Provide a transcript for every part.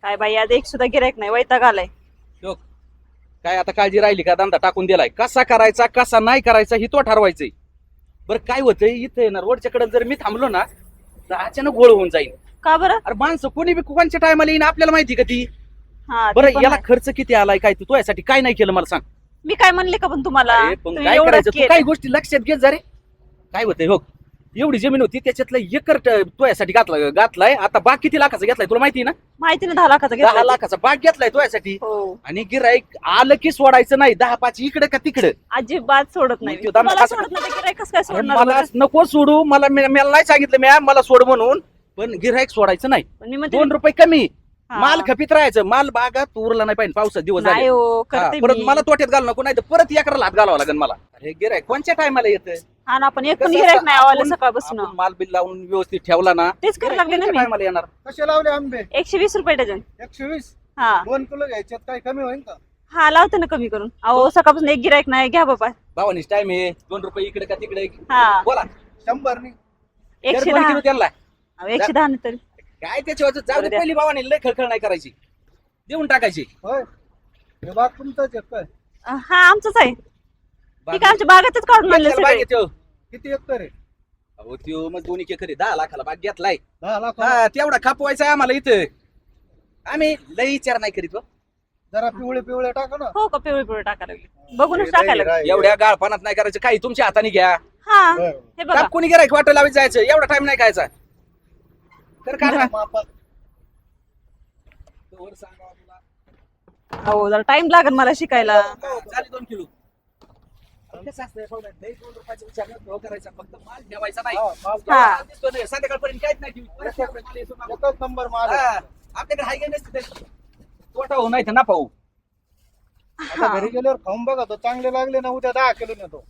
काय बाई आज एक सुद्धा गिरायक नाही, वैताग आलाय. लोक काय आता काळजी राहिली का? धंदा टाकून दिलाय, कसा करायचा कसा नाही करायचा ही तो ठरवायचंय. बरं काय होतंय इथे ना रोडच्या कडे जर मी थांबलो ना तर अचानक गोळ होऊन जाईल. का बरं? अरे माणसं कोणी बी कोणच्या टायमाला येईन आपल्याला माहिती का ती. हा ते बरं पण याला आहे. खर्च किती आलाय काय तू यासाठी काय नाही केलं मला सांग. मी काय म्हणले का पण तुम्हाला? अरे, पण तुम्ही काय एवढं करायचं तू केलं. काही गोष्टी लक्षात घे जरे. काय होतंय हो एवढी जमीन होती त्याच्यातलं एकर तो यासाठी घातलाय. आता बाग किती लाखाचा घेतलाय तुला माहिती ना? माहिती ना 10 लाखाचा 10 घेतला. लाखाचा बाग घेतलाय तो यासाठी. हो आणि गिराईक आलं की सोडायचं नाही, 10-5 इकडे का तिकडे. अजिबात सोडत नाही. मग त्यो दाम तुम्हाला कसं- सोडत नाही गिरायक कसं काय सोडणार मला बरं? नको सोडू, मला नाही सांगितलं मला सोड म्हणून, पण गिराईक सोडायचं नाही. पण मी म्हणते 2 रुपये कमी हा. माल खपीत राहायचं. माल बागात उरला नाही पाहिजे, पावसात दिवस नाही झाले. हो हा, करते परत मी. मला तोट्यात घालू नको, नाही तर परत एकराला हात घालावा लागेल मला. अरे गिराईक कोणत्या टायमाला येतं? हा ना, आपण एक पण कसं गिरायक असतं, नाही आवाले आपण- सकाळपासून. आपण माल बिल लावून व्यवस्थित ठेवला ना तेच करायला लागले ना मी. टायमाला येणार. कसे लावले आंबे? 120 रुपये डझन. 120. हा 2 किलो घ्यायच्यात, काय कमी होईल का? हा लावते ना कमी करून. अहो सकाळपासून एक गिरायक नाही, घ्या बाबा. भावानीच टाइम आहे. 2 रुपये इकडे का तिकडे. हा बोला 100 नी. 110. किलो त्यांना अहो, 110 नाही तरी. काय त्याच्या जाऊ बरं दे. द्या. पहिली भावानी लय खळखळ नाही करायची, देऊन टाकायची. होय, हे बाग तुमचाच आहे काय? हा आमचंच आहे. ठीक आहे, आमच्या बागातच काढून आणले घेतल्याला बाग सगळे. येतो. किती एकर आहे? अहो त्यो मग 2 एकर 10 लाखाला बाग घेतलाय. 10 लाख. हा तेवढा खापवायचा आम्हाला इथं. आम्ही लय विचार नाही करीत हो. जरा पिवळे पिवळे टाका ना. हो का पिवळी पिवळी टाकायला लागली. बघूनच टाकायला लागली. एवढ्या गाळपानात नाही करायचं, काही तुमच्या हाताने घ्या. हा बरं. हे बघा टाप कोणी गिरायक वाटं लावत जायचं, एवढा टाइम नाही खायचा. तर काय मापात. सांगा तुला. हो जरा टाइम लागेल मला शिकायला. झाले 2 किलो. कसं असतंय पाहुण्यात, लय 2 रुपयाचा विचार नको करायचा, फक्त माल ठेवायचा नाही. हा, माप. हा. दिसतो नाही, संध्याकाळपर्यंत काहीच नाही ठेवी. परत त्याकडे माल येतो ना. एकच नंबर माल आहे. हा, आपल्याकडे हाय का नसते तोटा होऊ नाही तर नफा होऊ. आता घरी गेल्यावर खाऊन बघा, तो चांगले लागले ना उद्या 10 किलो नेतो.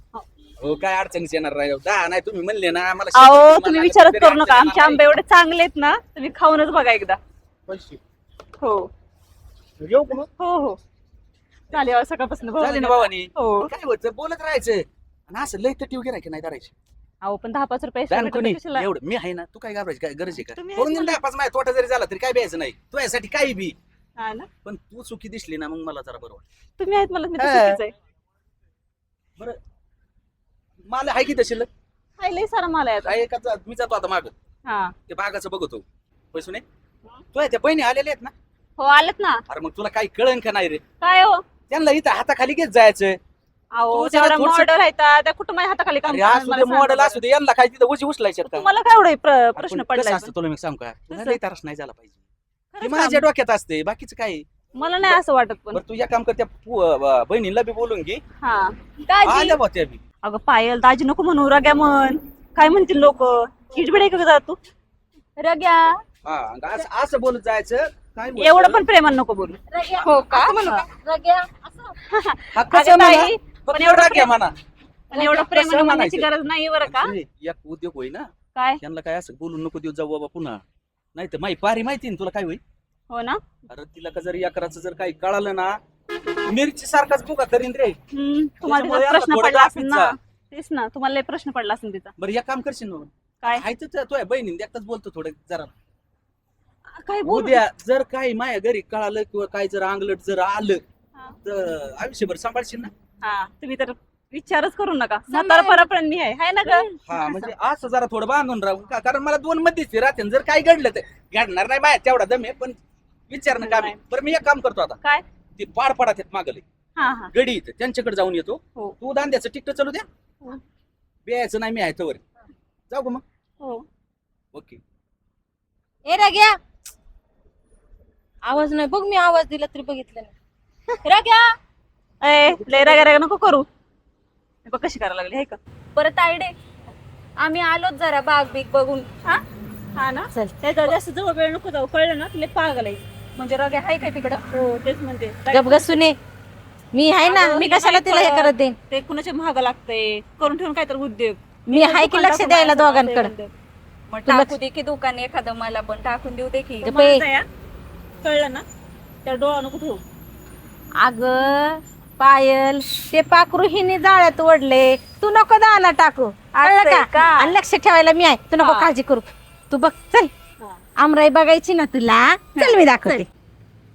हो काय अडचणीच येणार नाही. 10 नाही तुम्ही म्हणले ना मला अहो शेतात तुम्ही मला विचारच तरी करू अडचण नका, येणार आमचे आंबे नाही. एवढे चांगले आहेत ना, तुम्ही खाऊनच बघा एकदा. पैसे हो येऊ का मग? हो हो चालेल सकाळपासून झाले ना भावानी. हो काय होतं बोलत राहायचं आणि असं लय तर वगैरे की नाही करायची. अहो पण 10-5 रुपये extra दान कोणी भेटले कशाला? एवढं मी आहे ना, तू काय घाबरायची काय गरज आहे का? तुम्ही करून आहेच देऊन 10-5 माझ्या तोटा जरी झाला तरी काय द्यायचं नाही. तू यासाठी काही बी. हा ना, पण तू चुकी दिसली ना मग मला जरा बरं वाटतं. तुम्ही आहेत मला मी तर हा. चुकीचं आहे. बरं मला आहे की तशी हाय लय सारा माल आहे आता. आहे का? मी जातो आता माग हा ते बागाचं बघतो पैसे नाही. तू त्या बहिणी आलेल्या आहेत ना? हो आलेत ना. अरे मग तुला काही कळण का नाही रे? काय हो त्यांना इथं हाताखाली घेत जायचं. अहो तू जरा तेवढा थोडंसं- मॉडेल आहेत त्या कुठं माझ्या हाताखाली काम अरे करणार असू मला दे सांगा मॉडेल बरं. असू दे, यांना काय तिथं उजी उचलायचे का? तुम्हाला काय एवढे प्रश्न आपण पडलाय कसं पण? असतं तुला मी सांग का? तुला कसं? लई त्रास नाही झाला पाहिजे. खरंच हे माझ्या सांग. डोक्यात असते, बाकीचं काय. मला नाही असं वाटत पण. बरं तू या काम कर, त्या बहिणीला बी बोलून घे. हा आल्या बा त्या बी. अगं पायल दाजी नको म्हणू, रग्या म्हण. काय म्हणतील लोक? चिडबिड आहे का जा तू रग्या? हा आणि असं बोलत जायचं. काय बोलतो? एवढं पण प्रेमान नको बोलू. हो का? हा, अगं कसं म्हणा? ताई, पण फक्त एवढं राग घ्या प्रेम- म्हणा. पण एवढं प्रेमाने कसं म्हणायची म्हणायचं? गरज नाही बरं का? अरे, एक उद्योग होई ना, काय त्यांना काय असं बोलून नको देऊ जाऊ बाबा पुन्हा. नाही तर माही पारी माहिती ना तुला काय होईल. हो ना. अरे तिला का जर एकराचं जर काही कळालं ना, मिरची सारखाच बुका करीन रे. तुम्हाला त्याच्यामुळे तिचा प्रश्न थोडं पडला असेल ना. ग्राफिकचा. तेच ना, तुम्हाला लय प्रश्न पडला असेल तिचा. बरं एक काम करशील ना, काय आहे तर तुझ्या बहिणीने एकटाच बोलतो थोडं जरा. काय बोल उद्या जर काही माझ्या घरी कळालं किंवा काही जर अंगलट जर आलं तर आयुष्यभर सांभाळशील ना. हा तुम्ही तर विचारच करू नका. म्हातारा परपर्यंत मी आहे हाय ना ग. हा म्हणजे असं जरा थोडं बांधून राहू का, कारण मला 2 मध्यस्थी राहते. जर काही घडलं तर घडणार नाही माझ्या तेवढा दम आहे, पण विचारणं काम आहे. नाही. बरं मी एक काम करतो आता, काय ती पाडपडा त्यात मागले हा हा गडी इथं त्यांच्याकडे जाऊन येतो. हो. तू दांड्याचं तिकट चालू द्या, हो. बियायचं नाही मी आहे तोवर. जाऊ का मग? हो ओके. ए रग्या, आवाज नाही बघ, मी आवाज दिला तरी बघितलं नाही. रग्या ए लय रग्या नको करू. हे बघ कशी करायला लागली आहे का? परत आयडे, आम्ही आलोच जरा बाग बीग बघून. हा हा ना. चल. त्याचा जास्त जवळ वेळ नको जाऊ, कळलं ना? तुला पागल आहे. म्हणजे रग्या आहे काय तिकडं? हो तेच म्हणते. गपगसुने मी आहे ना, अगं, मी तिला कशाला माहित तिला हे पडलं. करत देईन. ते कुणाच्या महाग लागते करून ठेवून काय तर उद्योग. मी आहे की लक्ष द्यायला दोघांकडे. मग तुला- टाकू दे की दुकान एखादं, मला पण टाकून देऊ दे की. गप्प आहे. कळलं ना? त्या डोळा नको ठेवू. अग पायल, ते पाखरू हिने जाळ्यात ओढले, तू नको दाना टाकू, कळलं असं आहे का? आणि लक्ष ठेवायला मी आहे, तू नको हा. काळजी करू. तू बघ चल, हा. आमराई बघायची ना तुला, चल मी दाखवते.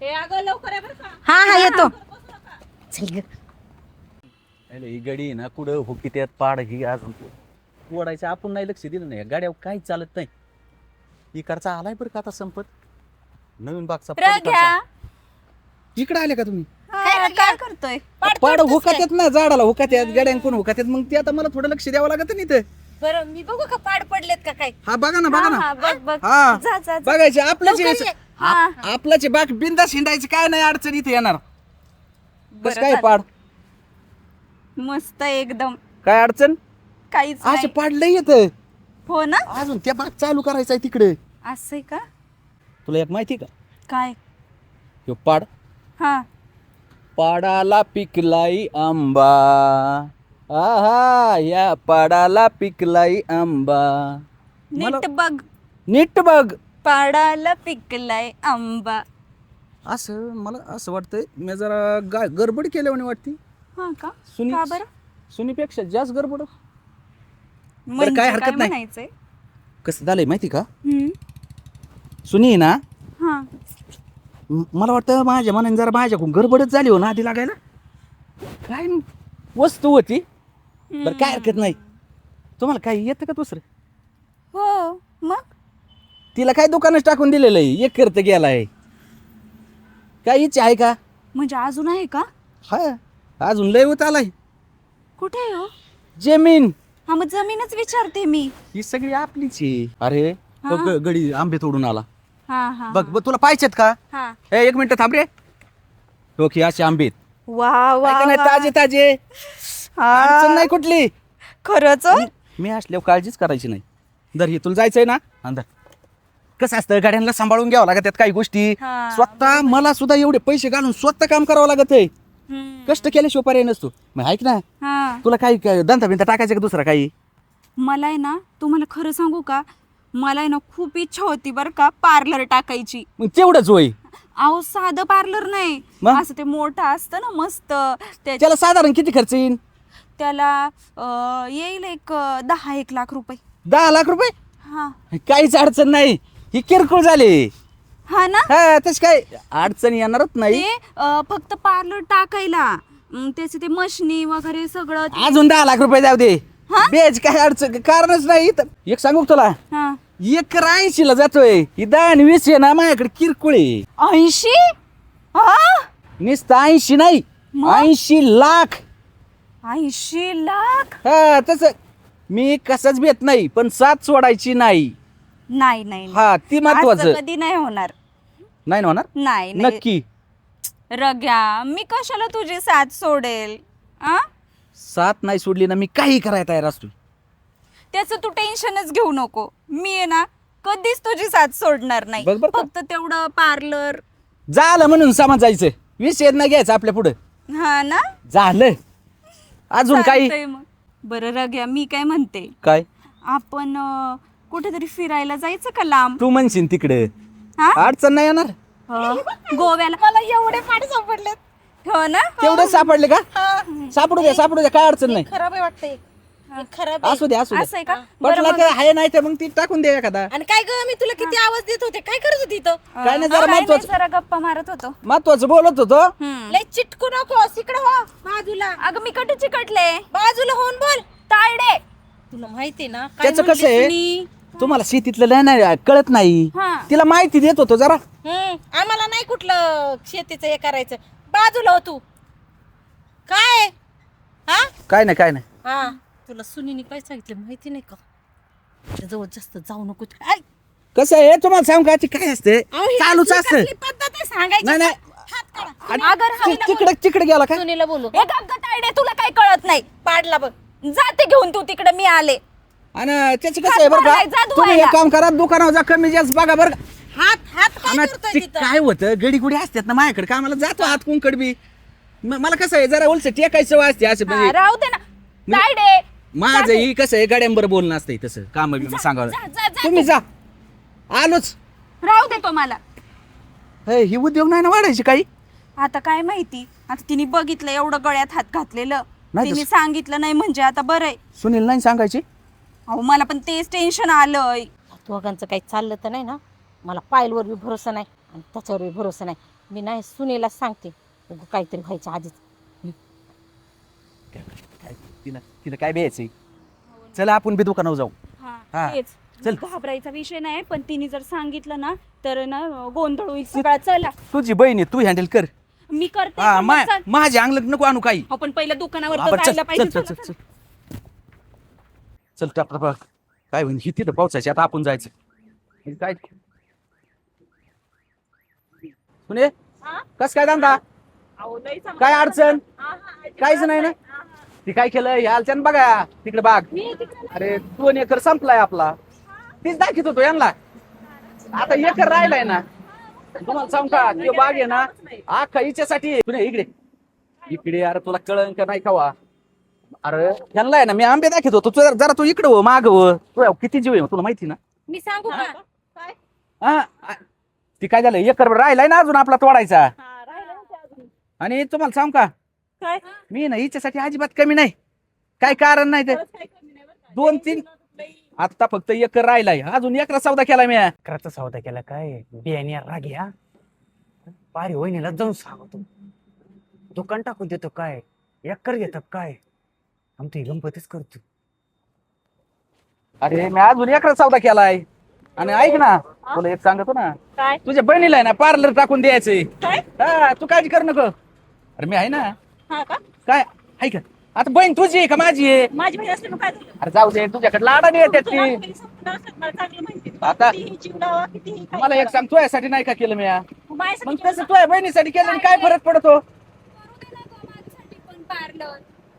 हा हा येतो चल ग. अरे ही गाडी आहे ना कुठं हुकी त्यात पाड ही अजून ओढायचं आपण नाही लक्ष दिलं नाही गाड्या काही चालत नाही इकडचा आलाय बरं का आता संपत नवीन बागचा रग्या इकडे आले का तुम्ही काय करतोय पाड हुकात्यात ना झाडाला हुकात्यात गाड्यां कोण हुकात्यात मग ते आता मला थोडं लक्ष द्यावं लागत ना इथं बरं मी बघू का पाड पडलेत का काय? हा बघा ना बघा ना हा बघ बघ हा जा जा जा. बघायचे आपल्याचे लवकर ये. आपल्याचे बाग बिंदास हिंडायचं काय नाही अडचण इथे येणार बरं बस काय झालं. पाड मस्त एकदम काय अडचण काहीच असं नाही. पाडलं येत हो ना अजून त्या बाग चालू करायचा आहे तिकडे असंय का तुला एक माहिती का काय ह्यो पाड हा पाडाला पिकलाई आंबा आहा या पाडाला पिकलाई आंबा नीट बघ नीट बघ पाडाला पिकलाय आंबा असं मला असं वाटतंय मी जरा गडबड केल्यावानी वाटते हा का सुनी का बरं सुनीपेक्षा जास्त गडबड म्हणजे काय हरकत नाही. म्हणायचंय कसं झालंय माहिती का हम्म. सुनी आहे ना हा मला वाटतं माझ्या मनाने जरा माझ्याकडून गडबडच झाली हो ना आधी लागायला काय वस्तू होती बरं काय हरकत नाही तुम्हाला काही येतं का दुसरं हो मग तिला काय दुकानच टाकून दिलेलं आहे एक करत गेलाय काय इच्छा आहे का म्हणजे अजून आहे का हा अजून लय होत आलाय कुठे आहे हो जमीन हा मग जमीनच विचारते मी ही सगळी आपलीच आहे अरे हा. गडी आंबे तोडून आला हा हा बघ तुला पाहिजेत का हा ए एक मिनिट थांब रे ओके असे आंबे आहेत. वा वा ऐका ना, वा. ताजे ताजे अडचण नाही कुठली खरंच हो? मी असल्यावर काळजीच करायची नाही दर हे तुला जायचंय ना अंदर कसं असतं गाड्यांना सांभाळून घ्यावं लागत त्यात काही गोष्टी हा, स्वतः मला सुद्धा एवढे पैसे घालून स्वतः काम करावं लागत आहे हम्म. कष्ट केल्याशिवाय पर्याय नसतो मग ऐक ना हा तुला काही दंता बिंता टाकायचं का दुसरा काही मला आहे ना तुम्हाला खरं सांगू का मला आहे ना खूप इच्छा होती बरं का पार्लर टाकायची मग तेवढंच होय अहो साधं पार्लर नाही मग? असं ते मोठं असतं ना मस्त त्याला साधारण किती खर्च येईल त्याला येईल एक 10-1 लाख रुपये 10 लाख रुपये हा काहीच अडचण नाही ही किरकोळ झाली हा ना हा तस काय अडचण येणारच नाही ते फक्त पार्लर टाकायला त्याचे ते मशनी वगैरे सगळं ते- अजून 10 लाख रुपये जाऊ दे हा? बेज काय अडचण कारणच नाही इथं. एक सांगू का तुला हा 180 ला जातोय ही 10 आणि 20 आहे ना माझ्याकडे किरकोळ आहे 80 हा नुसतं 80 नाही मग? 80 लाख 80 लाख हा तस मी कसंच भेट नाही पण साथ सोडायची नाही नाही नाही हा ती असं महत्वाचं कधी नाही होणार नाही ना होणार नाही नाही. नक्की रग्या मी कशाला तुझी साथ सोडेल आ साथ नाही सोडली ना मी काही करायला तयार असतो त्याचं तू टेन्शनच घेऊ नको मी आहे ना कधीच तुझी साथ सोडणार नाही बघ बरं का? फक्त तेवढं पार्लर झालं म्हणून समजायचं विषय नाही घ्यायचा आपल्या पुढे हा ना झालं अजून काही चालतंय मग. बरं रग्या मी काय म्हणते काय आपण कुठेतरी फिरायला जायचं का लांब तू म्हणशील तिकडे हा अडचण नाही येणार गोव्याला मला एवढे पाणी सापडलेत हो ना तेवढं सापडले का सापडू द्या काय अडचण नाही खराब आहे वाटतंय खराब असू दे असू असं दे आहे का म्हटलं तर आहे नाही तर मग ती टाकून दे एखादा आणि काय ग मी तुला किती आवाज देत होते काय करत होती इथं काय नाही जरा काय नाही, महत्वाचं जरा गप्पा मारत होतो महत्वाचं बोलत होतो लय चिटकू नको इकडे हो बाजूला अगं मी कधी चिकटले बाजूला होऊन बोल तायडे तुला माहिती ना काय त्याचं कसं म्हणलीस आहे मी? तुम्हाला शेतीतलं लय नाही कळत नाही हा. तिला माहिती देत होतो जरा आम्हाला नाही कुठलं शेतीचं हे करायचं बाजूला हो तू काय हा काय नाही हा तुला सुनीने काय सांगितलं माहिती नाही का जवळ जास्त जाऊ नको ऐ, कसं आहे तुम्हाला सांग का ती काय असते अहो, ही चालूच कसली असतं कसली पद्धत आहे सांगायची नाही नाही हात काढा. अगं राहुल, तिकडे गेला का सुनीला बोलू ए गप्प तायडे तुला काय कळत नाही पाडला बघ जाते घेऊन तू तिकडे मी आले आणि त्याचं कसं आहे बरं हात मारायचा, का तुम्ही धुवायला. एक काम करा दुकानावर जा कमी जास्त बघा बरं का. हात काय आणि करतोय ते तिथं काय होतं गडी गुडी असतात ना माझ्याकडे कामाला जातो हात कुंकड बी मला कसं आहे जरा उलट टेकायचं वाजते असं हा, म्हणजे राहू दे ना तायडे माझं ही कसं आहे गाड्यांबर बोलणं असतंय तसं काम बी सांगावं जा, जा, जा तुम्ही जा आलोच राहू दे तो मला हे ही उद्योग नाही ना वाढायचे काही आता काय माहिती आता तिने बघितलं एवढं गळ्यात हात घातलेलं नाही तिने सांगितलं नाही म्हणजे आता बरं आहे सुनील नाही सांगायचे अहो मला पण तेच टेन्शन आलंय दोघांचं काही चाललं तर नाही ना मला पायलवर बी भरोसा नाही आणि त्याच्यावर बी भरोसा नाही मी नाही सुनेला सांगते उगं काहीतरी व्हायच्या आधीच. तिला तिला काय द्यायचंय? चला आपण बी दुकानावर जाऊ. हा हा, तेच चल. घाबरायचा विषय नाही, पण तिने जर सांगितलं ना तर ना गोंधळ होईल सगळा. चला तुझी बहीण आहे, तू हँडल कर. मी करते. हा पण मग चल. माझ्या अंगलट नको आणू काही. आपण पहिल्या दुकानावर हा, तर बरं, जायला चल पाहिजे. चल चल चला, चल चल टापटा बघ काय होईल ही तिथं पावसाची. आता आपण जायचं हे काय सुने हा? कस काय धंदा? अहो, लई चांगलं. काय अडचण? हा, हा, अजिबात काहीच नाही ना? हा, हा. ती काय केलं हे आलच्यान बघा तिकडे बाग. मी तिकडे अरे 2 एकर संपलाय आपला. तीच दाखवत होतो यांना. आता एकर राहिलाय ना. तुम्हाला सांग का तो बाग आहे ना आखा हिच्यासाठी आहे. तुने इकडे इकडे अरे तुला कळण का नाही खावा? अरे यांना आहे ना मी आंबे दाखवत होतो तू जरा तू इकडे हो माग हो. तू किती जीव आहे तुला माहिती ना? मी सांगू हा का? का? काय? हा ती काय झालं एकर राहिलाय ना अजून आपला तोडायचा. हा, राहिलं ना ते अजून. आणि तुम्हाला सांग का काय? मी ना हिच्यासाठी अजिबात कमी नाही. काय कारण नाही ते. खरंच काही कमी नाही बरं का. 2-3 लई. आता फक्त एकर राहिलाय अजून एकरा सौदा केला मी. कराचा सौदा केला काय बियाणे राग या पारी वहिनीला जाऊन सांगतो दुकान टाकून देतो काय एकर घेतात काय आमची गणपतीच करतो. अरे मी अजून एकरा सौदा केलाय. आणि ऐक ना तुला एक सांगतो ना काय? तुझ्या बहिणीला आहे ना पार्लर टाकून द्यायचंय. काय? हा तू काळजी कर नको. अरे मी आहे ना. हा का? काय ऐक आता बहीण तुझी आहे का माझी आहे? माझी बहीण असते मग काय झालं? अरे जाऊ दे तुझ्याकडे लाडाने येतात तुला ती. मुली संपणार असतात, मला चांगलं माहिती. आता- कितीही जीव लावा, कितीही काही मला एक करा. सांग तुझ्यासाठी नाही का केलं मी? मग माझ्यासाठी मग केलं तसं ना. तुझ्या बहिणीसाठी केलं आणि काय फरक पडतो?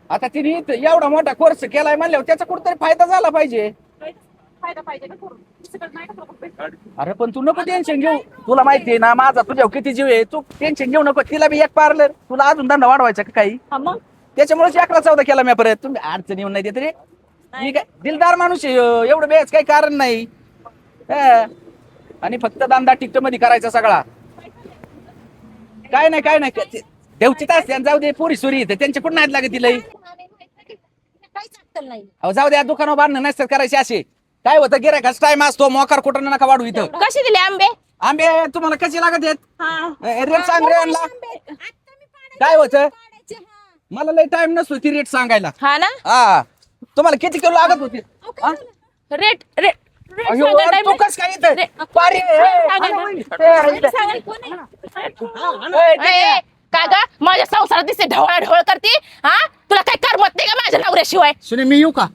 आता तिने इथं एवढा मोठा कोर्स केलाय म्हणल्यावर त्याचा कुठेतरी फायदा झाला पाहिजे. काही फायदा पाहिजे ना करून. दुसरीकडे नाही का करून? अरे पण तू नको टेन्शन घेऊ. तुला माहितीये ना माझा तुझ्यावर किती जीव आहे. तू टेन्शन घेऊ नको. तिला बी एक पार्लर तुला अजून धंदा वाढवायचा का काही? हा मग त्याच्यामुळे एकला सौदा केला मी परत. तुम्ही अडचण येऊन नाही देत रे. मी काय दिलदार माणूस आहे एवढं बेच काही कारण नाही. हा. आणि फक्त धंदा टिकट मध्ये करायचा सगळा. काय नाही काय नाही ते देवचित असते आणि जाऊ दे पोरी सोरी येते त्यांच्याकडून नाही लागत तिला. काहीच अक्कल नाही. अहो जाऊ द्या दुकानावर बांधणं नसतात करायचे असे. काय होतं गिरायकाच टाइम असतो मोकार कुठं नका वाढू इथं. कशी दिले आंबे? आंबे तुम्हाला कसे लागत आहेत? हा रेट सांग रे यांना. काय होतं मला लय टाइम नसतो ती रेट सांगायला. हा ना हा तुम्हाला किती किलो लागत होते? हा? रेट रेट रेट अयो, सांगा अरे time. तू कस काय इथं? रे- पारी, सांगा ना. ए, सांगा कोण आहे? ए, ए, काय ग माझ्या संसारात दिसते ढवळा ढवळ करते. हा तुला काय करमत नाही का माझ्या नवऱ्याशिवाय? सुने मी येऊ का?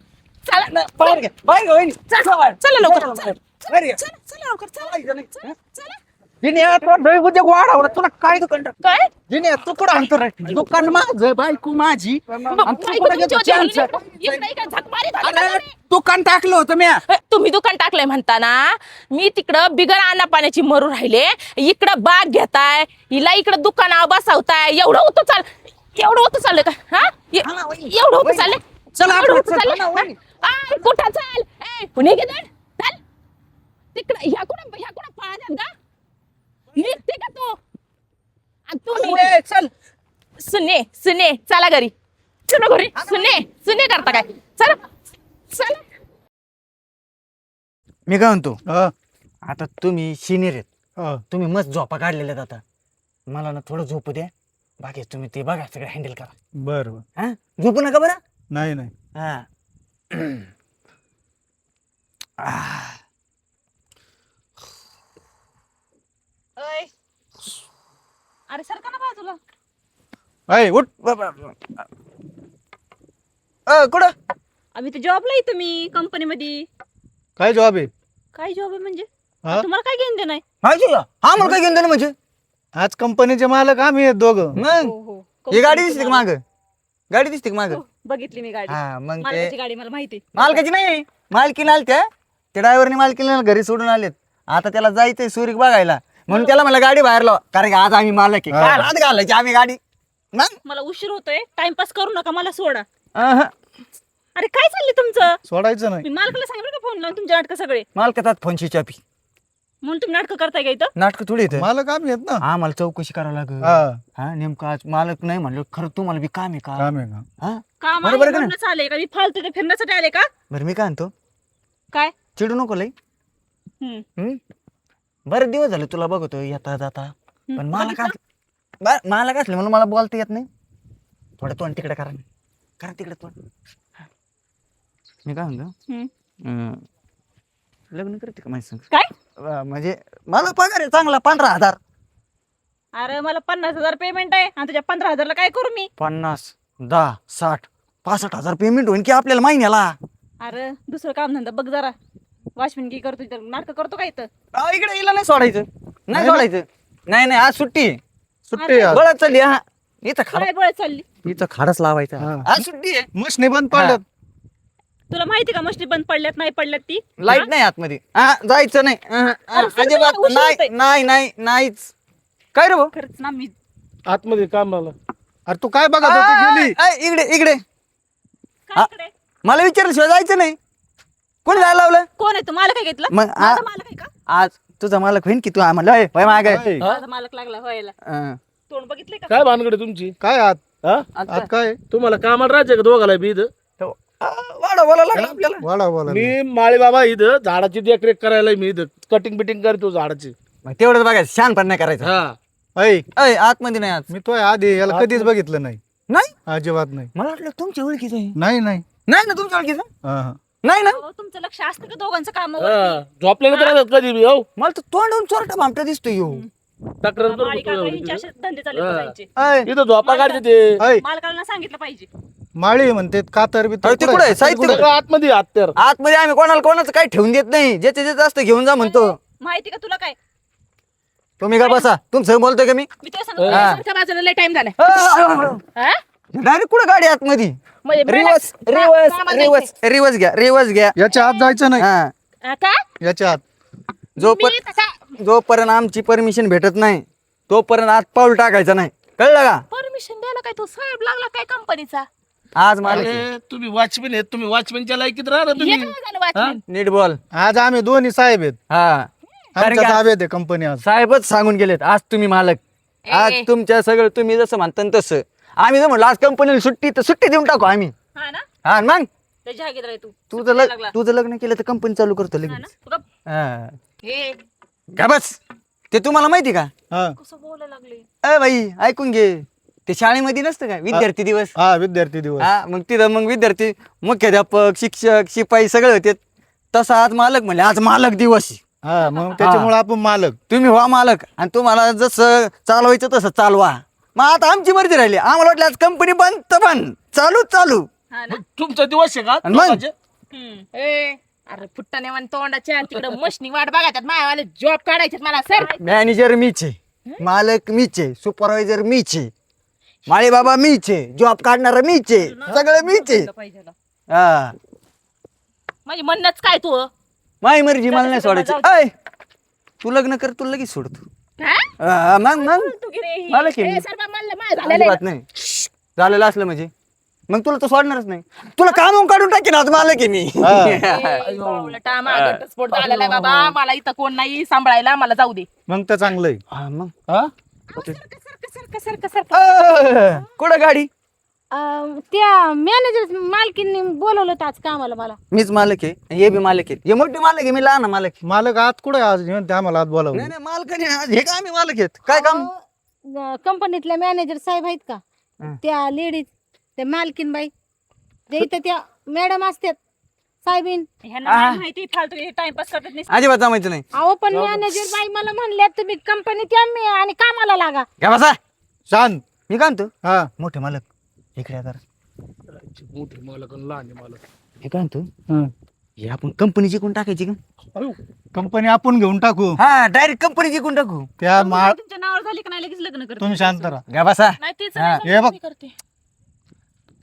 चला बाहेर घे, बाहेर घे, वहिनी. चला लवकर चला, चला. बाहेर घे. चला लवकर चला. जिने तुला ढोई उद्योग वाढवला तुला काय दुकान टाक? काय जिने तू कुठं आणतो रे? दुकान माझं बायको माझी आणि तू बायको कुठं तुमची घेतो होती चहाचं? हल्ली? इकडे इकडे झक मारीत होती का अरे तुम्ही? दुकान टाकलं होतं म्या. तुम्ही दुकान टाकलंय म्हणताना मी तिकडं बिगर अन्ना पाण्याची मरू राहिले, इकडं बाग घेताय, हिला इकडं दुकानावर बसवताय. एवढं होतं चाललंय का? हा एवढं होतं चाललंय. चला आपण, एवढं होतं चल. चाललंय? आ, कुठं चाल? ए, कुणी गेलं? चाल तिकडं. ह्या कुठं पळाल्यात का? निघते का तू? आणि तुम्ही ए, चल सुने चला घरी. चला घरी. सुने करता काय? चला मी काय म्हणतो हा, आता तुम्ही सिनियर आहेत हा. तुम्ही मस्त झोपा काढलेल्या आहेत आता मला ना थोडं झोपू द्या बाकी तुम्ही ते बघा सगळं हँडल करा. बरं बरं. हा झोपू नका बरं. नाही नाही हा आह. अय. अरे सरका ना बाजूला. अय उठ. कुठं आम्ही तर जॉबला येतो मी कंपनीमध्ये. काय जॉब आहे? काय जॉब आहे म्हणजे? हा? तुम्हाला काय घेऊन देणार? माहिती का हा मला काय घेऊन दिलं म्हणजे आज कंपनीचे मालक आम्ही आहेत दोघं. मग हो. ही गाडी दिसते का माग गाडी दिसते का माग हो, बघितली मी गाडी. हा मग ते मालकाची गाडी मला माहिती. मालकाची नाही मालकीला आलत्या त्या ड्रायव्हरने मालकीला घरी सोडून आलेत. आता त्याला जायचंय सुरीक बघायला म्हणून त्याला मला गाडी बाहेर लावा कारण की आज आम्ही मालक आहे हा. काय हात घालायची आम्ही गाडी मग मला उशीर होतोय. टाइमपास करू नका, मला सोडा. अहं. अरे काय चाललंय तुमचं? सोडायचं नाही. मी मालकाला सांगितलं का फोन लावून तुमचे नाटक सगळे? मालकातात फोनची चापी म्हणून तुम्ही नाटक करताय का इथं? नाटक थोडी येतं मालक आम्ही आहेत ना. हा मला चौकशी करावं लागेल हा हा नेमकं आज मालक नाही म्हणलं खरं तुम्हाला बी काम आहे का काम आहे का? हा काम बरोबर आहे का नाही? म्हणूनच आले का? मी फालतू ते फिरण्यासाठी आले का? बरं मी काय म्हणतो काय? चिडू नको लई हम्म. बरेच दिवस झाले तुला बघतो येता जाता पण मला काय मला काय म्हणून मला बोलता येत नाही. थोडं तोंड तिकडे करा ना. करा तिकडे तोंड. मी काय म्हणतो लग्न करते का माझ्या संग? काय म्हणजे मला पगार आहे चांगला 15,000. अरे मला 50,000 पेमेंट आहे आणि तुझ्या 15,000ला काय करू मी? 50, 10, 60, 65,000 पेमेंट होईल की आपल्याला महिन्याला. अरे दुसरं काम धंदा बघ जरा. वॉचमॅन की करतो इथं नाटक करतो काय इथं? इकडे हिला नाही सोडायचं. नाही सोडायचं. नाही नाही आज सुट्टी आहे. सुट्टी आहे आज. बळत चालली हा. इथं खाड काय बळ चालली? इथं खाडच लावायचा. हा. आज सुट्टी आहे. मशनी बंद पडल्यात. तुला माहिती का मशनी बंद पडल्यात नाही पडल्यात ती? लाईट नाही आतमध्ये. हा जायचं नाही. अजिबात उशीर नाही होतोय. नाही नाही नाहीच. काय रे भाऊ? खरंच ना मी आतमध्ये कामाला. अरे तू काय बघत होती गेली? इकडे इकडे काय इकडे? मला विचारल्याशिवाय जायचं नाही. कोणी जायला लावलं? कोण आहे तू? मालक काय घेतला? मग माझा मालक आहे का? आज तुझा मालक होईन की तू आम्हाला माग काय? माझा मालक लागला व्हायला. तोंड बघितलंय का? काय भानगड आहे तुमची? काय आत हा? आत काय तुम्हाला कामाला राहायचं का दोघाला बी इथं? वाडा बोला लागला आपल्याला. वाडा बोला. मी माळी बाबा इथं झाडाची देखरेख करायला मी इथं कटिंग बिटिंग करतो झाडाची. मग तेवढंच बघायचं शान पण नाही करायचं. हा ऐ आतमध्ये नाही आज. मी तो आधी याला कधीच बघितलं नाही. नाही अजिबात नाही. मला वाटलं तुमच्या ओळखीचं आहे. नाही नाही नाही ना तुमच्या ओळखीचं हा, हा. नाही ना. अहो, तुमचं लक्ष असतं का दोघांचं काम? हा. झोपलेलं तर कधी बी हो मला तर तोंडून चोरटा भामटा दिसतोय ह्यो. तक्रार माळी काका करतो यांचे असे धंदे चालले हा. करायचे. इथं झोपा काढते ते. ऐ मालकाला सांगितलं पाहिजे. माळी म्हणते कातर बी अरे ते कुठं आहे? साहित्य सगळं आतमध्ये हत्यार. आतमध्ये आम्ही कोणाचं काही ठेवून देत नाही. ज्याचे ज्याचं असतं घेऊन जा म्हणतो. माहिती का तुला काय? तुम्ही का बसा तुमचं बोलतोय का मी? मी ते सांगतो. हा. सारख्या बाजूला लय टाइम झाला हा? डायरेक्ट कुठं गाडी आतमध्ये? म्हणजे रिवर्स मला- रिवर्स कामाला रिवर्स रिवर्स घ्या रिवर्स घ्या. याच्या आत जायचं नाही. हा का याच्या आत मी तसा जोपर्यंत आमची परमिशन भेटत नाही तोपर्यंत आत पाऊल टाकायचं नाही. कळलं का? परमिशन द्यायला काय तो साहेब लागला काय कंपनीचा? आज मला अरे तुम्ही वॉचमॅन आहेत, तुम्ही वॉचमॅनच्या लायकीत राहा ना हे तुम्ही. काय झालं वाचलं? नीट बोल. आज आम्ही दोन्ही साहेब आहेत. हा कारण आमच्या का- ताब्यात आहे कंपनी आज. साहेबच सांगून गेलेत आज तुम्ही मालक. आज ए. तुमच्या सगळं तुम्ही जसं म्हणता ना तसं. आम्ही जर म्हणलं आज कंपनीला सुट्टी तर सुट्टी देऊन टाकू आम्ही. हा ना? हा मग त्याच्या हागीत राह तू. तुझं लग्न केलं तर कंपनी चालू करतो हा ना? लगेच. तू गप हा. हे का बस ते तुम्हाला माहिती का? हा कसं बोलायला लागले? अ बाई ऐकून घे. ते शाळेमध्ये नसतं का विद्यार्थी दिवस? हा विद्यार्थी दिवस. हा मग तिथं मग विद्यार्थी मुख्याध्यापक शिक्षक शिपाई सगळे होते. तसा आज मालक म्हणले आज मालक दिवस आहे. हा मग त्याच्यामुळे आपण मालक. तुम्ही व्हा मालक आणि तुम्हाला जसं चालवायचं तसं चालवा. मग आता आमची मर्जी राहिली. आम्हाला वाटलं आज कंपनी बंद तर बंद चालू. हा ना? मग तुमचा दिवस आहे का? आणि मग? दोघांचे? हम्म. ए, अरे फुट्टाने वाण तोंडाच्या तिकडे मशनी वाट बघायच्यात माझ्यावाले जॉब काढायच्यात मला सर. मॅनेजर मीच आहे मालक मीच आहे सुपरवायझर मीच आहे माळी बाबा मीच आहे जॉब काढणारा मीच आहे सगळं मीच आहे. पाहिजे ना. हा म्हणजे म्हणणंच काय तू माही मर्जी मला नाही जाऊ सोडायची. दे. ऐ तू लग्न कर तुला लगेच सोडतो. हा? मग तू गिरे ही. मला की ए, सर बा, म्हणलं माझं झालेलं आहे. अजिबात नाही. झालेलं असलं म्हणजे मग तुला तर सोडणारच नाही. तुला काम काढून टाकेन आज मालक आहे मी. ए, बावळटा, माझा घटस्फोट झालेला आहे बाबा. मला इथं कोण नाही सांभाळायला, मला जाऊ दे. मग तर चांगलं आहे. हा, मग हा कुठं गाडी? त्या मॅनेजर मालकीने बोलवलं होतं आज कामाला मला. मीच मालक आहे हे बी मालक आहे. हे मोठे मालक आहे मी लहान मालक आहे. मालक आत कुठे आज म्हणते आम्हाला आत बोलावं. नाही नाही मालक नाही आज हे काय आम्ही मालक आहेत. काय काम? कंपनीतल्या मॅनेजर साहेब आहेत का हं. त्या लेडीज त्या मालकीन बाई जे इथं त्या मॅडम असतात साहेबीन. ह्यांना नाही माहिती फालतू टाइमपास करतात नाही. अजिबात जमायचं नाही. अहो पण मॅनेजर बाई मला म्हणल्या तुम्ही कंपनीत या आणि कामाला लागा. घ्या बसा. शांत. मी काय म्हणतो हा मोठे मालक इकडे या जरा. मोठे मालक आणि लहान मालक. हे काय म्हणतो हे आपण कंपनी जिंकून टाकायची का? कंपनी आपण घेऊन टाकू. हा डायरेक्ट कंपनी जिंकून टाकू. त्या माळ तुमच्या नावावर झाली का नाही लगेच लग्न कर. तुम्ही शांत राहा. घ्या बसा. नाही तेच हा. हे बघ करते.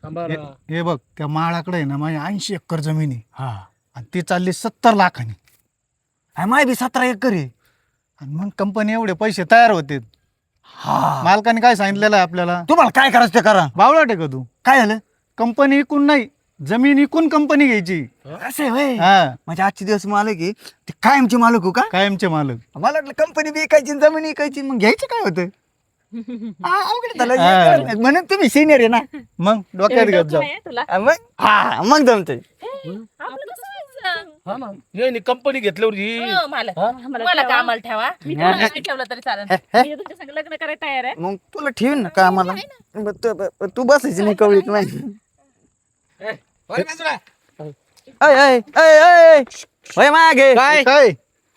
थांबा ना. हे बघ त्या माळाकडे आहे ना माझी 80 एकर जमीन आहे हा आणि ती चालली 70 लाखांनी. माय बी 17 एकर आहे. आणि मग कंपनी एवढे पैसे तयार होते. हा मालकाने काय सांगितलेलं आहे आपल्याला? तुम्हाला काय करायचं ते करा. बावळाट आहे का तू? काय झालं? कंपनी इकून नाही जमीन इकून कंपनी घ्यायची. असं आहे व्हय. हा म्हणजे आजचे दिवस मालक आहे ते कायमचे मालक हो का? कायमचे मालक. मला वाटलं कंपनी बी ऐकायची जमीन ऐकायची मग घ्यायचं काय होतं? हा, अवघड झालं. हा. म्हणून तुम्ही सिनियर आहे ना. मग डोक्यात घेत जाऊ. आहे तुला. मग हा मग जमतंय. आपलं कसं व्हायचं? हा ना नाही कंपनी घेतल्यावर ही हो, मालक हा? मला कामाला ठेवा मी कोणाला नाही ठेवलं तरी चालेल. मी तुमच्या संग लग्न करायला तयार आहे. मग तुला ठेवीन ना का मला तू बसायची नाही कवळीत नाही. होय मागे काय काय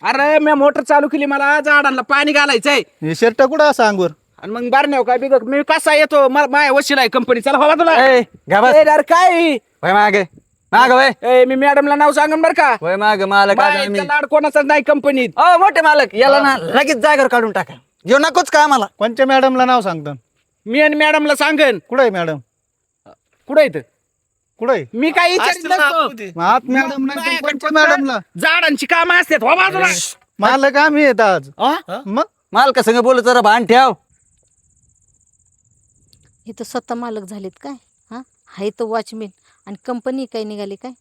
अरे मी मोटर चालू केली, मला झाडांना पाणी घालायचंय हे शर्ट कुठं असं अंगवर आणि मग बारण्याव काय बिग मी कसा येतो माझ्या वशीला आहे कंपनी. चला हवा तुला ए, गा बस. ए, अरे काय होय मागे माग वय ए, मी मॅडमला नाव सांगन बर का. होय माग मालक आता मी लाड कोणाचाच नाही कंपनीत. मोठे मालक याला ना लगेच जागेवर काढून टाका. घेऊ नकोच का आम्हाला. कोणत्या मॅडमला नाव सांगता मी आणि मॅडमला सांगन. कुठं आहे मॅडम कुठं येतं कुठं आहे मी काय विचारित असतील ना नसतो. आतमध्ये. मग आत मॅडम नाही तर कोणत्या मॅडमला झाडांची कामं असतात हो बाजूला. मालक आम्ही येत आज हा? मग मालका संग बोलत जरा भान ठेव. हे तर स्वतः मालक झालेत काय? हा हाय तो वॉचमॅन आणि कंपनी काय निघाली काय?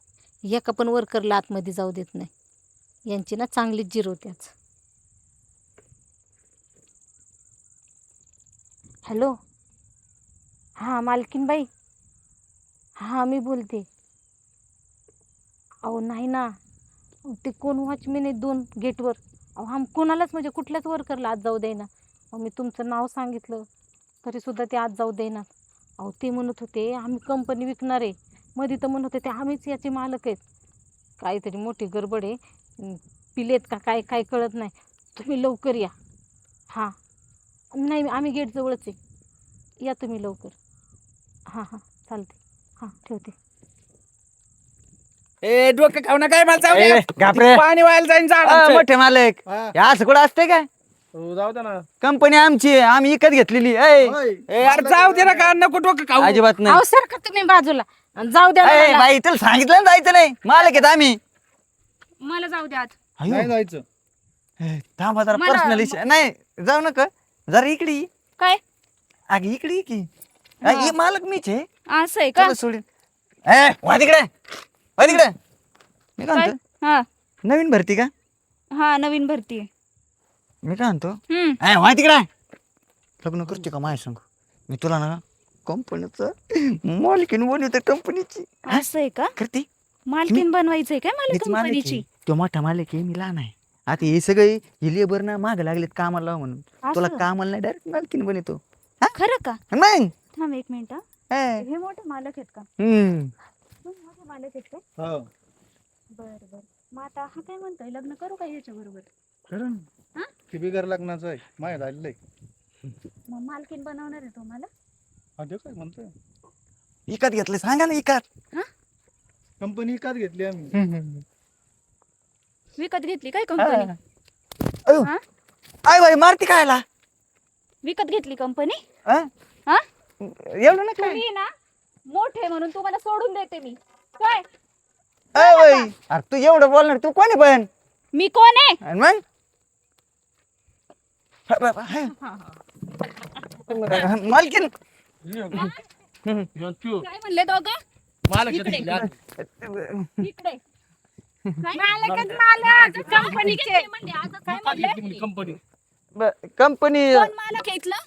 एका पण वर्करला आतमध्ये जाऊ देत नाही. यांची ना चांगलीच जिरवत्याच. हॅलो हां मालकीनबाई, हां मी बोलते. अहो नाही ना, ते कोण वॉचमॅन आहेत 2 गेटवर. अहो आम कोणालाच म्हणजे कुठल्याच वर्करला आत जाऊ देईना. अहो मी तुमचं नाव सांगितलं तरीसुद्धा ते आत जाऊ देईना. अहो ते म्हणत होते आम्ही कंपनी विकणार आहे. मध्ये तर म्हणत होते आम्हीच याचे मालक आहेत. काहीतरी मोठी गडबड आहे. पिलेत का काय काय कळत नाही. तुम्ही लवकर या. हां नाही आम्ही गेटजवळच आहे. या तुम्ही लवकर. हां हां चालते. हां ठेवते. ए डोकं खाऊ ना काय मला जाऊ ए, द्या. घाबरे. पाणी व्हायला जाईन झाडांचं. मोठे मालक हा. हे असं कुठं असते काय. हो, जाऊ दे ना कंपनी आमची आहे, आम्ही विकत घेतलेली. ए, होय. ए, अरे जाऊ दे ना का नको डोकं खाऊ. अजिबात नाही. अहो सर का तुम्ही बाजूला आणि जाऊ द्या ए, मला. बाई तुला सांगितलं ना जायचं नाही. मालक आहेत आम्ही. मला जाऊ द्या आत. नाही जायचं ए, थांबा जरा मला- पर्सनल नाही जाऊ नका. जरा इकडे ये. काय अगं इकडे ये की. हे मालक मीच आहे. असं आहे का? चला सोडून. ए वा तिकडे वा तिकडे. मी काय काय? म्हणतो हा नवीन भरती का. हा नवीन भरती आहे. मी काय म्हणतो हम्म. ए वा तिकडे. लग्न करते का माझ्या संग. मी तुला ना कंपनीचं मालकीन बनवते कंपनीची. असं आहे का? करते मालकीन बनवायचंय काय मला मीच मालक कंपनीची? आहे. तो मोठा मालक आहे मी लहान आहे. आता हे सगळे हे लेबर ना माग लागलेत कामाला लाव म्हणून. तुला असं? कामाला नाही डायरेक्ट मालकीन बनवतो. खरं का? नाही थांब एक मिनिट. ए, हे मोठे मालक आहेत का? हम्म. मोठे मालक आहेत का? हो बर बर. मग आता हा काय म्हणतोय लग्न करू का याच्या बरोबर? खरं ना. हा? ते बिगर लग्नाचं आहे माहीत आलेलं आहे. मग मालकीन बनवणार आहे तुम्हाला? अजय काय म्हणतोय इकत घेतले सांगा ना इकत. कंपनी विकत घेतली आम्ही. विकत घेतली काय कंपनी? अयो हा? आय बाई मारती कायला. विकत घेतली कंपनी? हा? हा? एवढं ना काय. तुम्ही ना मोठे म्हणून तुम्हाला सोडून देते मी. काय? अय बाई अरे तू एवढं बोलणार तू कोणी पण. मी कोण आहे? आणि मग मालकीन काय म्हणले दोघं? मालक इकडे. येते. इकडे. मालकच मालक कंपनीचे. काय म्हणले? कंपनी कंपनी कोण मालक आहे इथलं?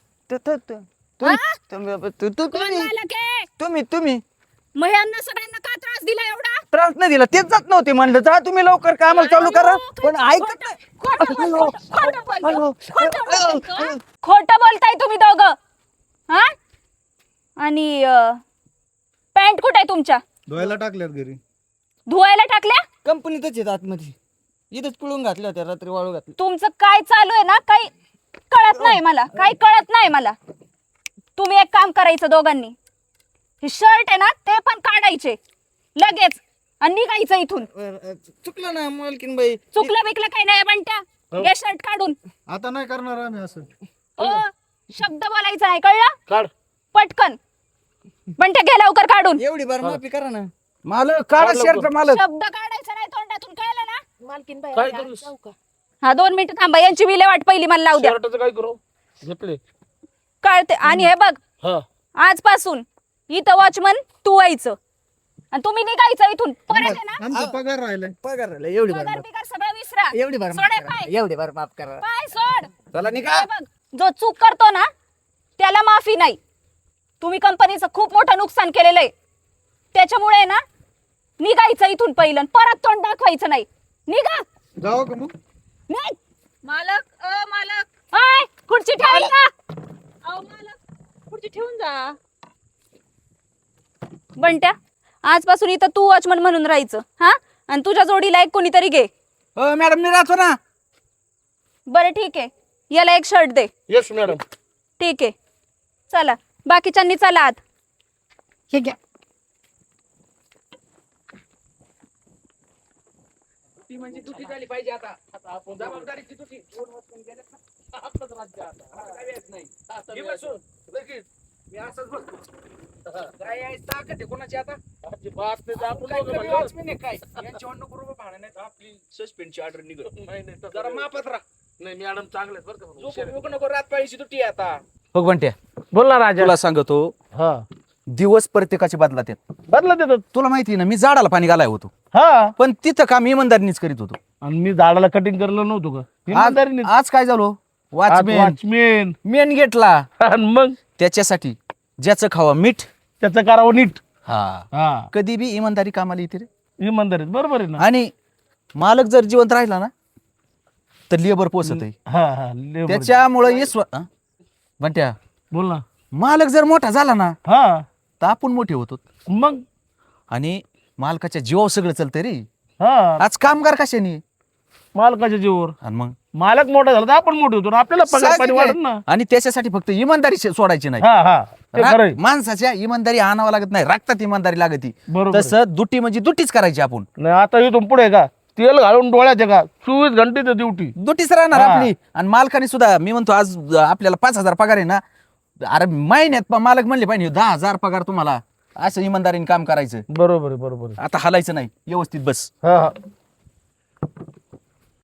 कोण मालक आहे? तुम्ही मग यांना सगळ्यांना का त्रास दिला एवढा? त्रास नाही दिला तेच जात नव्हते म्हणलं जा तुम्ही लवकर कामाला चालू करा. पण ऐकत नाही. खोटं बोलताय तुम्ही दोघं. हा आणि पॅन्ट कुठे आहे तुमच्या? धुवायला टाकल्यात घरी. धुवायला टाकल्या? कंपनीतच येत आतमध्ये इथंच पिळून घातल्या होत्या रात्री वाळू घातली. तुमचं काय चालू आहे ना काही कळत नाही मला. काही कळत नाही मला. तुम्ही एक काम करायचं दोघांनी. हे शर्ट आहे ना ते पण काढायचे लगेच आणि निघायचं इथून. चुकलं ना मालकीन बाई. चुकलं बिकलं काही नाही बनत्या. घे शर्ट काढून. आता नाही करणार आम्ही असं. ओ शब्द बोलायचा नाही कळलं? काढ पटकन बनत्या घे लवकर काढून. एवढी बार माफी करा ना. मालक काढा शर्ट मालक. शब्द काढायचा नाही तोंडातून कळलं ना? मालकीन काय बाई करू? जाऊ का? हा 2 मिनिटं थांबा. यांची विल्हेवाट पहिली मला लावू द्या. शर्टाचं काय करू घेतले कळते. आणि हे बघ हा आजपासून इथं वॉचमन तू व्हायचं आणि तुम्ही निघायचं इथून. परत आहे ना आमचा पगार राहिलाय. पगार राहिला, एवढी बार पगार बिगार सगळं विसरा. एवढी बार माफ सोड हे करा. पाय. एवढी बार माफ करा. पाय सोड. चला निघा. हे बघ जो चूक करतो ना त्याला माफी नाही. तुम्ही कंपनीचं खूप मोठं नुकसान केलेलं आहे. त्याच्यामुळे ना निघायचं इथून पहिलं, परत तोंड दाखवायचं नाही. निघा. जाऊ का मग? निघ. मालक मालक ओय, खुर्ची ठेवली का? अहो मालक खुर्ची ठेवून जा. बंट्या, आजपासून इथं तू वॉचमन म्हणून राहायचं. हा, आणि तुझ्या जोडीला एक कोणीतरी घे. मॅडम मी राहतो ना. बरं ठीक आहे, याला एक शर्ट दे. Yes madam. ठीक आहे, चला बाकीच्यांनी चला आत. हे घ्या. ती म्हणजे दुटी झाली पाहिजे आता. आपण जबाबदारीची दुटी. 2 वाजून गेले ना, आपलंच राज्य आता. काय येत नाही. घे बसून. लगेच. मी असंच बसतो. काय आहे ताकद आहे कोणाची आता? अजिबात नाही, आपण काय दोघं कमी म्हणतो. वाचमी नाही काय? यांच्यावर नको रुपये भाडं नाही तर आपली सस्पेंडची ऑर्डर निघत. नाही नाही तसं जरा नाही. मापात राहा. नाही मॅडम चांगले आहेत बरं का पण हुशार आहेत. झोप नको रात पाहिजे दुटी आहे आता. हो बंट्या, बोल ना राजा. तुला सांगतो हा दिवस प्रत्येकाचे बदलात येत. बदला देतात. तुला माहिती आहे ना, मी झाडाला पाणी घालाय होतो हा, पण तिथं काम इमानदारीनेच करीत होतो. आणि मी झाडाला कटिंग करलं नव्हतो का इमानदारीने. आज काय झालो? Watchman watchman. मेन गेटला. आणि मग त्याच्यासाठी ज्याचं खावा मीठ. त्याचं करावं नीट. हा, हा, कधी बी इमानदारी कामाला येते रे. इमानदारीत बरोबर आहे ना. आणि मालक जर जिवंत राहिला ना तर लेबर पोसत आहे. हा हा labor. त्याच्यामुळे बंट्या, बोल ना. मालक जर मोठा झाला ना हा, तर आपण मोठे होतो. मग आणि मालकाच्या जीवावर सगळं चालतंय रे. हा, आज कामगार कशाने मालकाच्या जीवावर. आणि मग मालक मोठा झाला तर आपण मोठे होतो ना, आपल्याला पगार साहजिक पाणी आहे. वाढत ना. आणि त्याच्यासाठी फक्त इमानदारी सोडायची नाही. हा हा ते खरं आहे. माणसाच्या इमानदारी आणावं लागत नाही, रक्तात इमानदारी लागती. बरोबर आहे. तसं दुटी म्हणजे दुटीच करायची आपण. नाही आता इथून पुढे का तेल घालून डोळ्याचे का 24 घंटे ड्युटी. दुटीच राहणार हा. आपली. आणि मालकाने सुद्धा मी म्हणतो आज आपल्याला 5,000 पगार आहे ना, अरे महिन्यात मालक म्हणले पाहिजे 10,000 पगार तुम्हाला. असं इमानदारीने काम करायचं. बरोबर आहे बरोबर आहे. आता हलायचं नाही, व्यवस्थित बस. हा हा